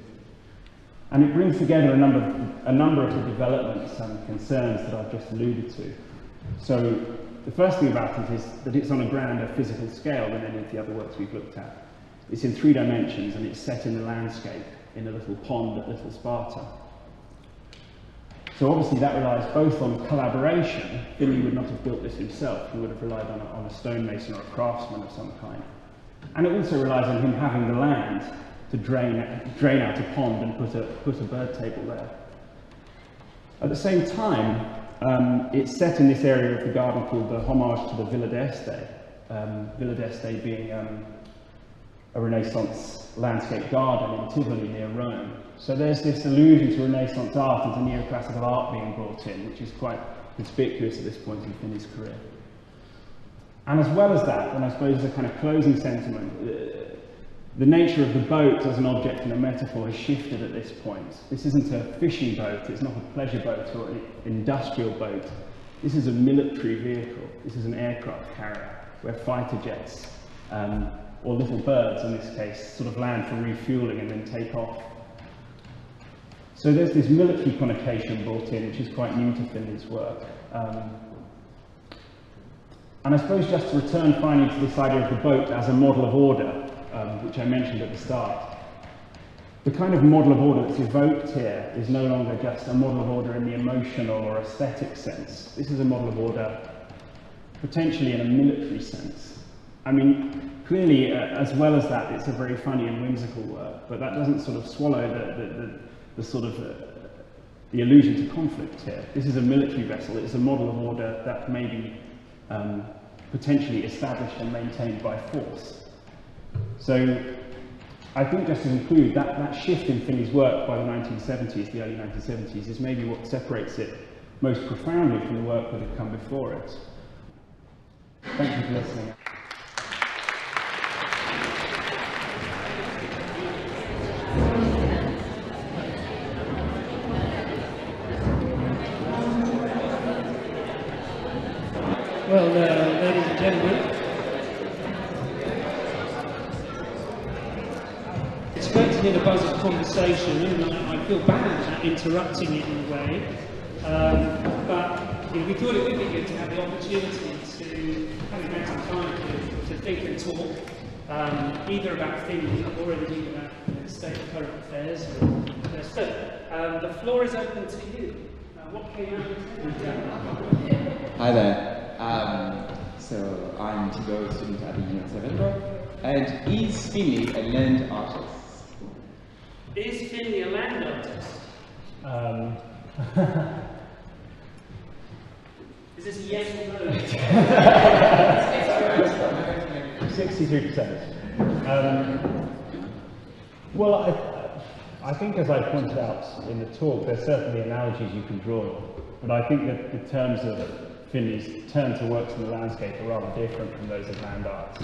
And it brings together a number of the developments and concerns that I've just alluded to. So the first thing about it is that it's on a grander physical scale than any of the other works we've looked at. It's in 3 dimensions and it's set in the landscape in a little pond at Little Sparta. So obviously that relies both on collaboration. Finlay would not have built this himself. He would have relied on a stonemason or a craftsman of some kind. And it also relies on him having the land to drain out a pond and put a bird table there. At the same time, it's set in this area of the garden called the Homage to the Villa d'Este. Villa d'Este being a Renaissance landscape garden in Tivoli near Rome. So there's this allusion to Renaissance art and to neoclassical art being brought in, which is quite conspicuous at this point in Finlay's career. And as well as that, and I suppose as a kind of closing sentiment, the nature of the boat as an object and a metaphor has shifted at this point. This isn't a fishing boat, it's not a pleasure boat or an industrial boat. This is a military vehicle. This is an aircraft carrier where fighter jets, or little birds in this case, sort of land for refueling and then take off. So there's this military connotation brought in, which is quite new to Finlay's work. And I suppose just to return finally to this idea of the boat as a model of order, which I mentioned at the start. The kind of model of order that's evoked here is no longer just a model of order in the emotional or aesthetic sense. This is a model of order potentially in a military sense. I mean, clearly, as well as that, it's a very funny and whimsical work, but that doesn't sort of swallow the sort of the allusion to conflict here. This is a military vessel. It's a model of order that may be potentially established and maintained by force. So I think just to conclude, that shift in Finlay's work by the 1970s, the early 1970s, is maybe what separates it most profoundly from the work that had come before it. Thank you for listening. Well, ladies and gentlemen, it's great to hear the buzz of conversation, and I feel bad at interrupting it in a way. But we thought it would be good to have the opportunity to, having had some time to think and talk, either about Finlay or indeed about the state of current affairs. So, the floor is open to you. What came out of it? Hi there. So I'm Thibault, student at the University of Edinburgh, and is Finlay a land artist? Is Finlay a land artist? Is this a yes or no? 63%. Well, I think, as I pointed out in the talk, there's certainly analogies you can draw, but I think that the terms of Finlay's turn to works in the landscape are rather different from those of land art.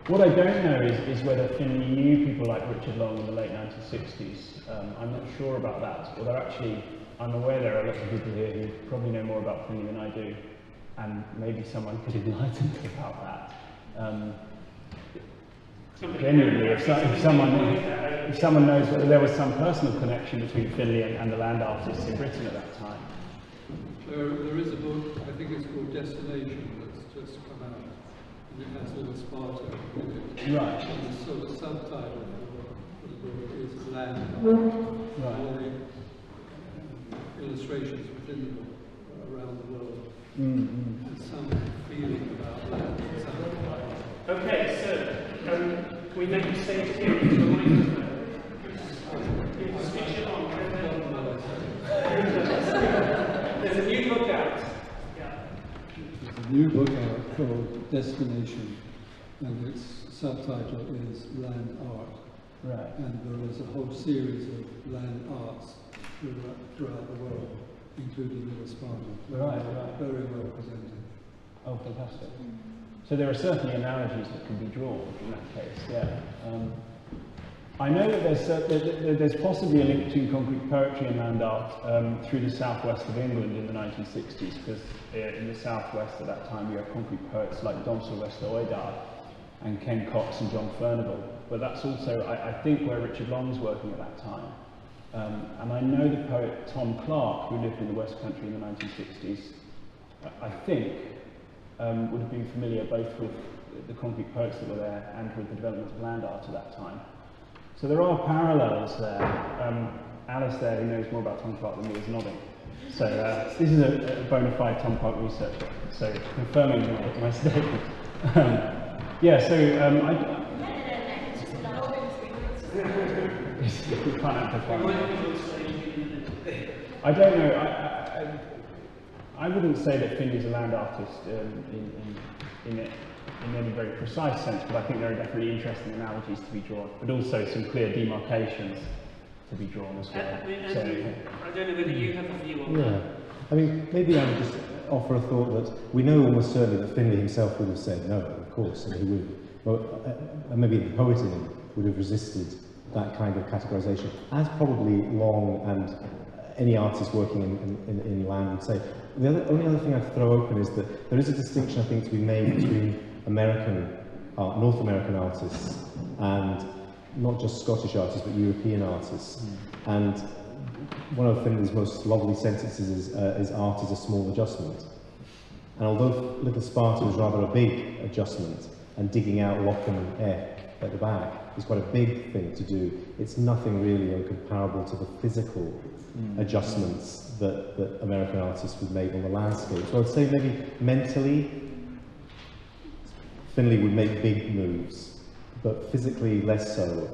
What I don't know is whether Finlay knew people like Richard Long in the late 1960s. I'm not sure about that, although actually I'm aware there are lots of people here who probably know more about Finlay than I do, and maybe someone could enlighten me about that. Genuinely, if someone knows whether there was some personal connection between Finlay and the land artists in Britain at that time. There is a book, I think it's called Destination, that's just come out, and it has Little Sparta in it. Right. And the sort of subtitle for the book is Land Art. Right. All the illustrations within the book around the world. And some feeling about land. Okay, so we make you stay here to the microphone. Switch it on. There's a new book out. Yeah. There's a new book out called Destination, and its subtitle is Land Art. Right. And there is a whole series of land arts throughout the world, including Little Sparta. Right. Very well presented. Oh, fantastic. So there are certainly analogies that can be drawn in that case, yeah. I know that there's possibly a link between concrete poetry and land art through the southwest of England in the 1960s, because in the southwest at that time you have concrete poets like Dom Sylvester Oidar, and Ken Cox and John Furnivall. But that's also, I think, where Richard Long was working at that time. And I know the poet Tom Clarke, who lived in the West Country in the 1960s, I think would have been familiar both with the concrete poets that were there and with the development of land art at that time. So there are parallels there. Alice there, who knows more about Tom Clarke than me, is nodding. So this is a bona fide Tom Clarke researcher, so confirming my statement. Yeah, so you can't amplify. I don't know. I wouldn't say that Finlay's a land artist in any very precise sense, but I think there are definitely interesting analogies to be drawn, but also some clear demarcations to be drawn as well. I don't know whether you have a view on that. I mean, maybe I would just offer a thought that we know almost certainly that Finlay himself would have said no, of course, and he would. But maybe the poet in him would have resisted that kind of categorization, as probably Long and any artist working in land would say. The only other thing I'd throw open is that there is a distinction, I think, to be made between North American artists and not just Scottish artists, but European artists. And one of Finlay's most lovely sentences is art is a small adjustment. And although Little Sparta was rather a big adjustment, and digging out Loch and F at the back is quite a big thing to do, it's nothing really comparable to the physical adjustments that American artists would make on the landscape. So I'd say maybe mentally, Finlay would make big moves, but physically less so.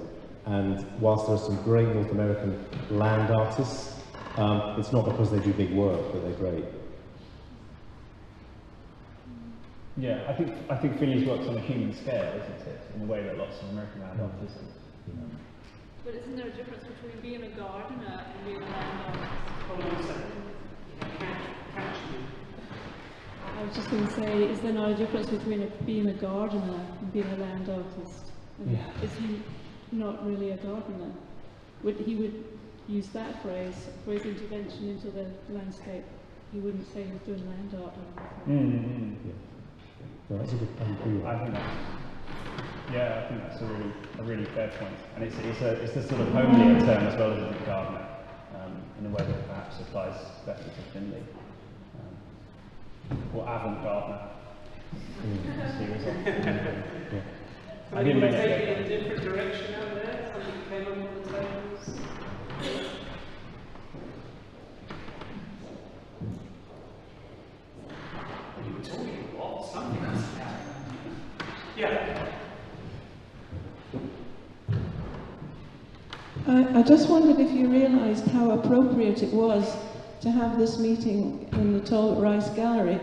And whilst there are some great North American land artists, it's not because they do big work that they're great. Yeah, I think Finlay's works on a human scale, isn't it? In a way that lots of American land art isn't. But isn't there a difference between being a gardener and being a land artist? I was just going to say, is there not a difference between being a gardener and being a land artist? And is he not really a gardener? He would use that phrase for his intervention into the landscape. He wouldn't say he was doing land art or anything. No, that's a good point. I think that's a really fair point. And it's a sort of homelier term as well as a gardener, in a way that perhaps applies better to Finlay. Or avant-gardener. I didn't take it in a different direction out there. Something came up on the tables. You were talking a lot. Something else happened. Yeah. I just wondered if you realised how appropriate it was to have this meeting in the Talbot Rice Gallery,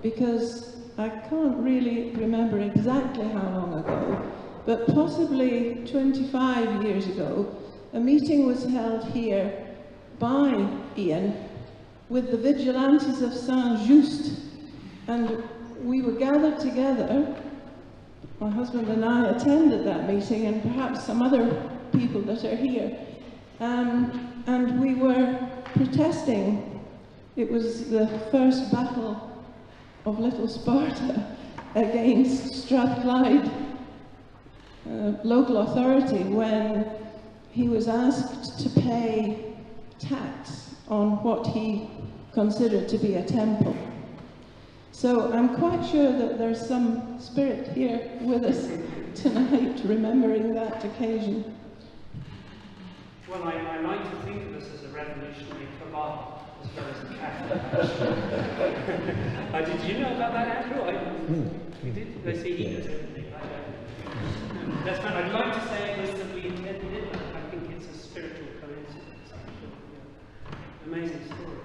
because I can't really remember exactly how long ago, but possibly 25 years ago, a meeting was held here by Ian with the Vigilantes of Saint-Just, and we were gathered together. My husband and I attended that meeting, and perhaps some other people that are here, and we were protesting. It was the first battle of Little Sparta against Strathclyde local authority, when he was asked to pay tax on what he considered to be a temple. So I'm quite sure that there's some spirit here with us tonight remembering that occasion. Well, I like to think of us as a revolutionary cabal, as well as a Catholic. Did you know about that, Andrew? You did? They say he knows everything. That's fine. I'd like to say it was that we intended it, but I think it's a spiritual coincidence. Amazing story.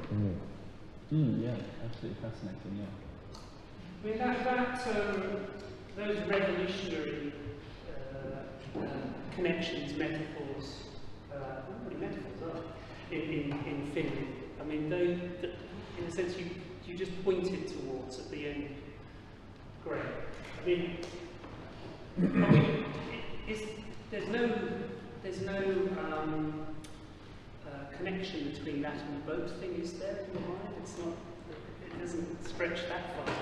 Yeah, absolutely fascinating, yeah. I mean, those revolutionary connections, metaphors, not really metaphors, are in Finland. I mean, in a sense, you just pointed towards at the end. Great. I mean, there's no connection between that and the boat thing, is there in your mind? It doesn't stretch that far.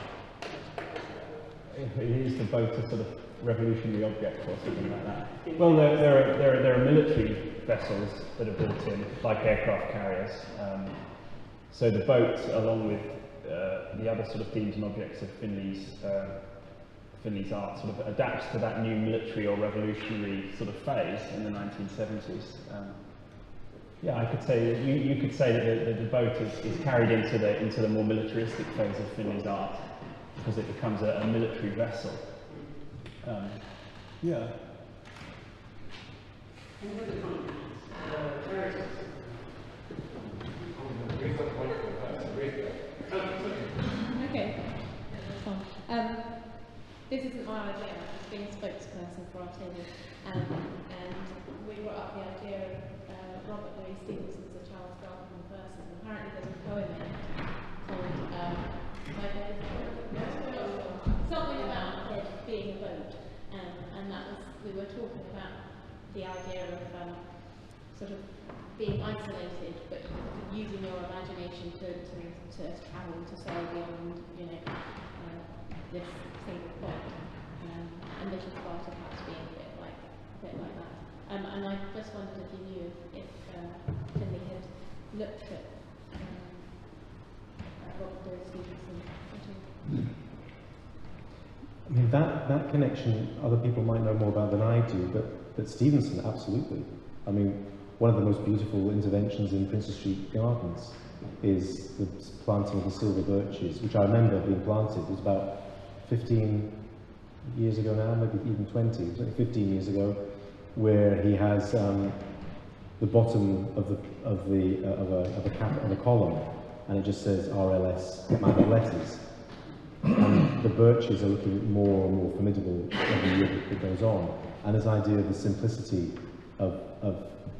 It is the boat a sort of revolutionary object or something like that. Well, there are military vessels that are built in, like aircraft carriers. So the boat, along with the other sort of themes and objects of Finlay's art, sort of adapts to that new military or revolutionary sort of phase in the 1970s. Yeah, I could say you could say that the boat is carried into the more militaristic phase of Finlay's art because it becomes a military vessel. Yeah. Okay. This isn't my idea. I'm just being a spokesperson for our table, and we brought up the idea of Robert Louis Stevenson's A Child's Garden in Person. Apparently, there's a poem in it called something about a head being a boat, and that was we were talking about the idea of sort of being isolated, but using your imagination to travel, to sail beyond, you know, this single point, and Little Sparta perhaps being a bit like that. And I just wondered if you knew if Finlay had looked at Robert Louis Stevenson at all. I mean, that connection, other people might know more about than I do, but Stevenson, absolutely. I mean, one of the most beautiful interventions in Princes Street Gardens is the planting of the silver birches, which I remember being planted. It was about 15 years ago now, maybe even 20, it was like 15 years ago, where he has the bottom of a column, and it just says RLS, minor letters. And the birches are looking more and more formidable every year that goes on. And this idea of the simplicity of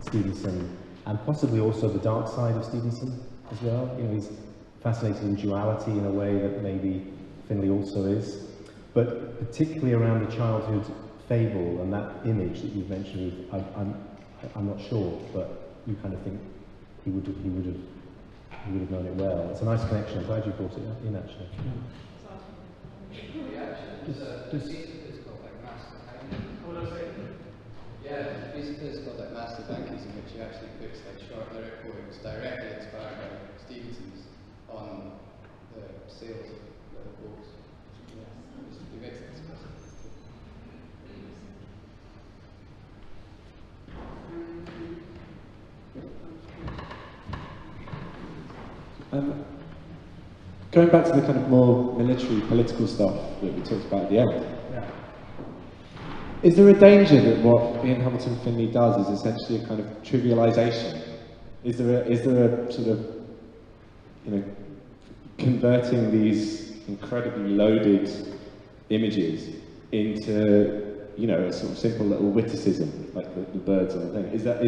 Stevenson, and possibly also the dark side of Stevenson as well. You know, he's fascinated in duality in a way that maybe Finlay also is. But particularly around the childhood fable and that image that you've mentioned, I'm not sure, but you kind of think he would have known it well. It's a nice connection. I'm glad you brought it in, actually. Yeah, there's a piece of his called Master Bankies, in which he actually puts like short lyric poems directly inspired by Stevenson's on the sails of little boats. He makes it expressive. Going back to the kind of more military, political stuff that we talked about at the end, is there a danger that what Ian Hamilton Finlay does is essentially a kind of trivialization? Is there a sort of, you know, converting these incredibly loaded images into, you know, a sort of simple little witticism, like the birds on the thing? Is that,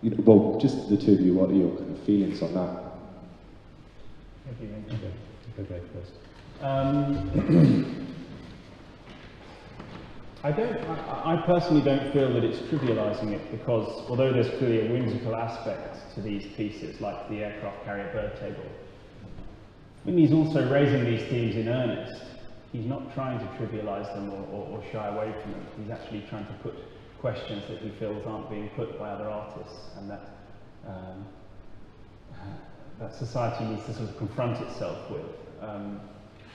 you know, well, just the two of you, what are your kind of feelings on that? Okay, first. I personally don't feel that it's trivialising it, because although there's clearly a whimsical aspect to these pieces, like the aircraft carrier bird table, when he's also raising these themes in earnest, he's not trying to trivialise them or shy away from them. He's actually trying to put questions that he feels aren't being put by other artists, and that society needs to sort of confront itself with.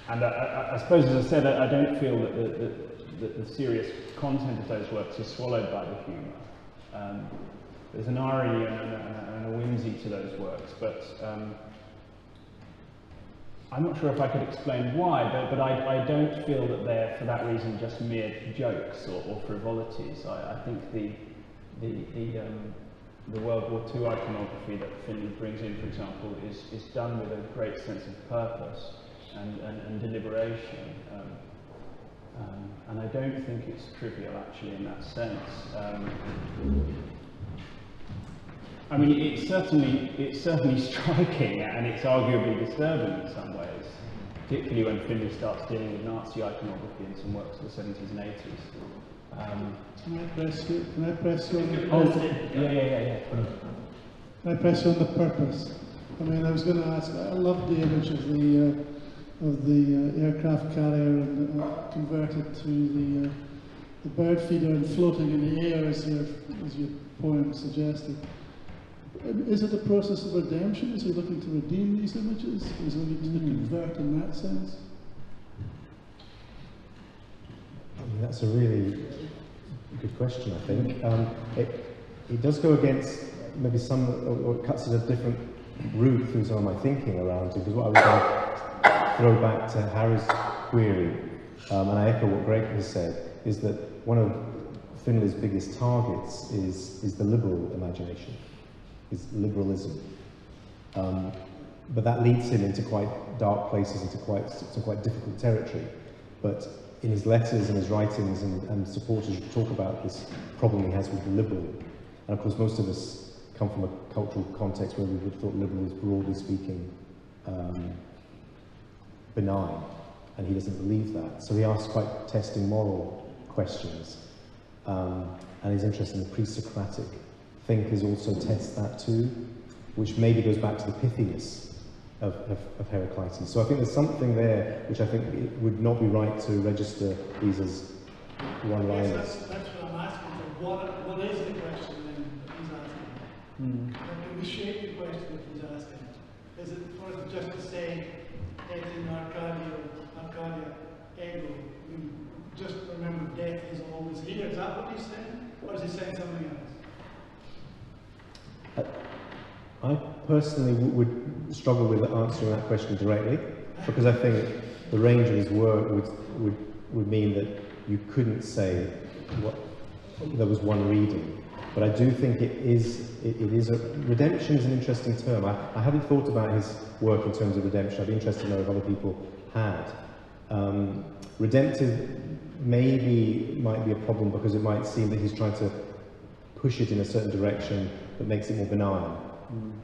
And I suppose, as I said, I don't feel that the serious content of those works is swallowed by the humour. There's an irony and a whimsy to those works, but I'm not sure if I could explain why, but I don't feel that they're, for that reason, just mere jokes or frivolities. I think the World War II iconography that Finlay brings in, for example, is done with a great sense of purpose and deliberation. And I don't think it's trivial, actually, in that sense. I mean, it's certainly striking, and it's arguably disturbing in some ways, particularly when Finlay starts dealing with Nazi iconography in some works of the 70s and 80s. Can I press you on the Can I press you on the purpose? I mean, I was going to ask, I love the image of the aircraft carrier and converted to the bird feeder and floating in the air, as your poem suggested. Is it a process of redemption? Is he looking to redeem these images? Is he looking to convert in that sense? I mean, that's a really good question, I think. It does go against maybe some, or it cuts at a different route through some of my thinking around it, because what I was going to throw back to Harry's query, and I echo what Greg has said, is that one of Finlay's biggest targets is the liberal imagination, is liberalism. But that leads him into quite dark places, into quite difficult territory. But in his letters and his writings, and supporters talk about this problem he has with the liberal. And of course, most of us come from a cultural context where we would have thought liberal is, broadly speaking, benign, and he doesn't believe that. So he asks quite testing moral questions, and his interest in the pre-Socratic thinkers also tests that too, which maybe goes back to the pithiness of Heraclitus. So I think there's something there which I think it would not be right to register these as one-liners. Yes, that's what I'm asking for. What is the question then that he's asking? Can we shape the question that he's asking? Is it for us just to say, et in Arcadia ego, just remember death is always here? Is that what he's saying? Or is he saying something else? I personally would struggle with answering that question directly, because I think the range of his work would mean that you couldn't say what there was one reading. But I do think redemption is an interesting term. I hadn't thought about his work in terms of redemption. I'd be interested to know if other people had. Redemptive maybe might be a problem because it might seem that he's trying to push it in a certain direction that makes it more benign.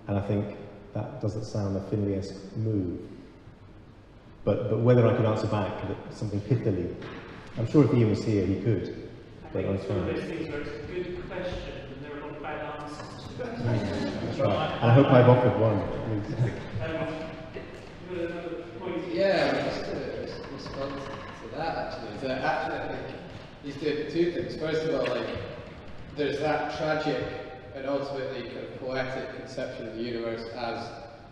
And I think that doesn't sound a Finlay-esque move. But whether I could answer back something pithily, I'm sure if Ian was here he could. I think it's one of those things where it's a good question and there are a lot of bad answers to it. That's right. And I hope I've offered one. Yeah, just to respond to that actually. I think he's doing two things. First of all, there's that tragic and ultimately kind of poetic conception of the universe as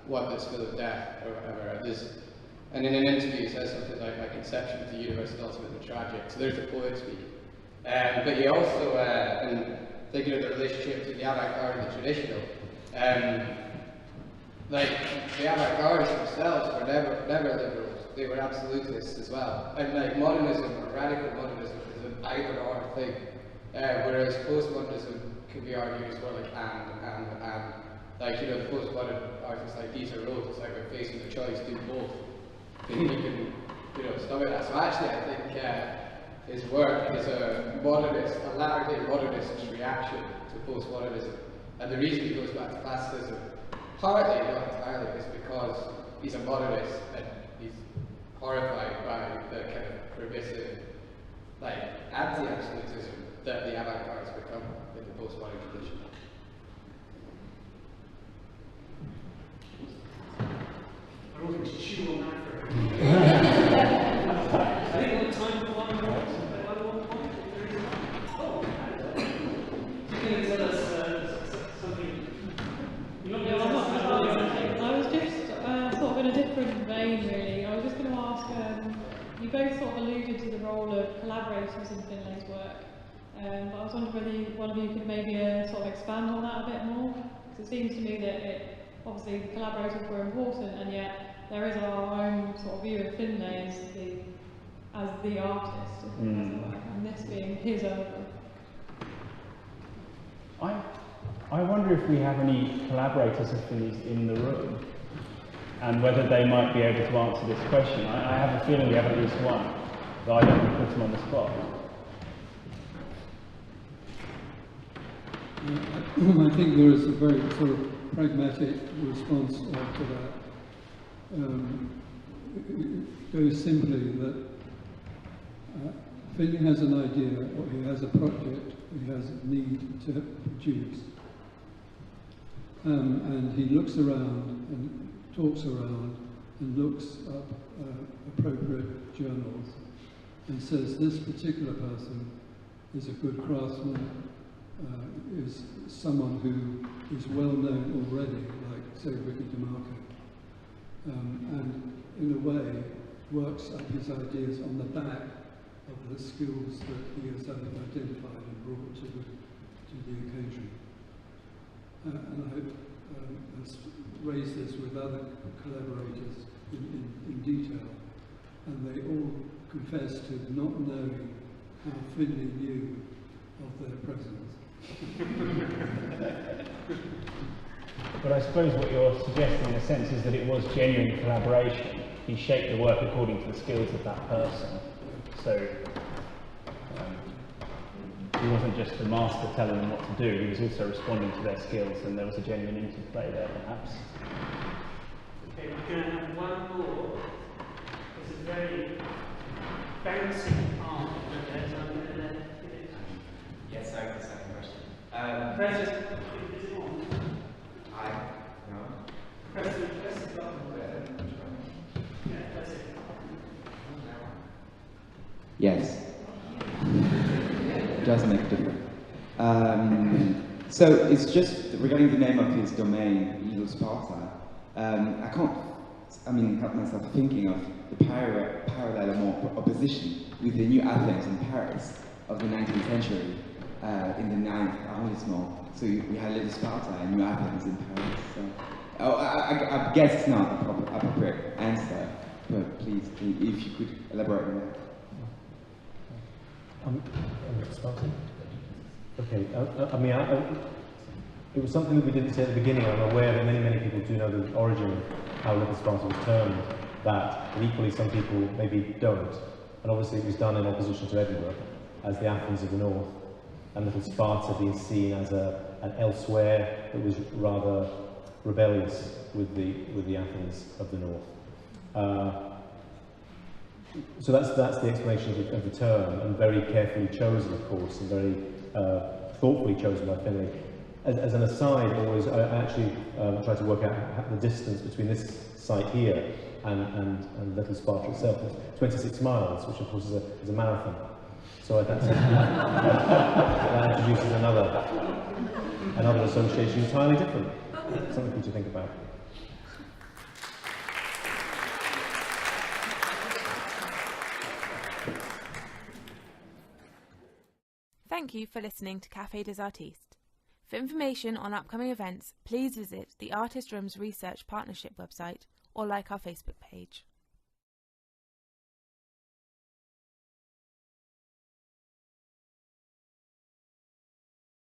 one that's full of death or whatever. And in an interview he says something like, my conception of the universe is ultimately tragic. So there's the poet speak. But he also, and thinking of the relationship between the avant-garde and the traditional, the avant-gardists themselves were never liberals. They were absolutists as well. And modernism or radical modernism is an either-or thing, whereas postmodernism can be argued as well, and. The postmodern artists like Dieter Roth, it's like they're facing the choice, do both. He can, stomach that. So actually, I think his work is a latter-day modernist reaction to postmodernism. And the reason he goes back to classicism, partly, not entirely, is because he's a modernist and he's horrified by the kind of permissive, anti-absolutism that the avant-garde has become in the postmodern tradition. I don't think to chew on that for I think we'll have time for one more. You're going to tell us something. I was just sort of in a different vein, really. I was just going to ask, you both sort of alluded to the role of collaborators in Finlay's work, but I was wondering whether one of you could maybe sort of expand on that a bit more, because it seems to me that obviously the collaborators were important, and yet there is our own sort of view of Finlay as the artist, and this being his own. I wonder if we have any collaborators of Finlay's in the room, and whether they might be able to answer this question. I have a feeling we have at least one, but I don't want to put them on the spot. I think there is a very sort of pragmatic response to that. Very simply that Finlay has an idea, or he has a project, he has a need to produce. And he looks around and talks around and looks up appropriate journals and says this particular person is a good craftsman, is someone who is well known already, like, say, Ricky DeMarco, and in a way works up his ideas on the back of the skills that he has identified and brought to the occasion. And I have raised this with other collaborators in detail, and they all confess to not knowing how Finlay knew of their presence. But I suppose what you're suggesting in a sense is that it was genuine collaboration. He shaped the work according to the skills of that person. So he wasn't just the master telling them what to do, he was also responding to their skills, and there was a genuine interplay there perhaps. Okay, we're going to have one more. There's a very bouncy part of there, so I'm going to give it. Yes, I have the second question. Press it. Is it on? No. Press the button. Yeah, that's it. Yes. It does make a difference. So it's just regarding the name of his domain, Little Sparta. I can't, help myself thinking of the parallel or more opposition with the New Athens in Paris of the 19th century in the 9th arrondissement. So we had Little Sparta and New Athens in Paris. So, I guess it's not the appropriate answer, but please, if you could elaborate on that. Okay, it was something that we didn't say at the beginning. I'm aware that many people do know the origin of how Little Sparta was termed that, but equally some people maybe don't. And obviously it was done in opposition to Edinburgh as the Athens of the North, and Little Sparta being seen as an elsewhere that was rather rebellious with the Athens of the North. So that's the explanation of the term, and very carefully chosen, of course, and very thoughtfully chosen by Finlay. As an aside, always I actually try to work out the distance between this site here and Little Sparta itself. It's 26 miles, which of course is a marathon. So that introduces another association entirely different. Something for you to think about. Thank you for listening to Café des Artistes. For information on upcoming events, please visit the Artist Room's Research Partnership website or like our Facebook page.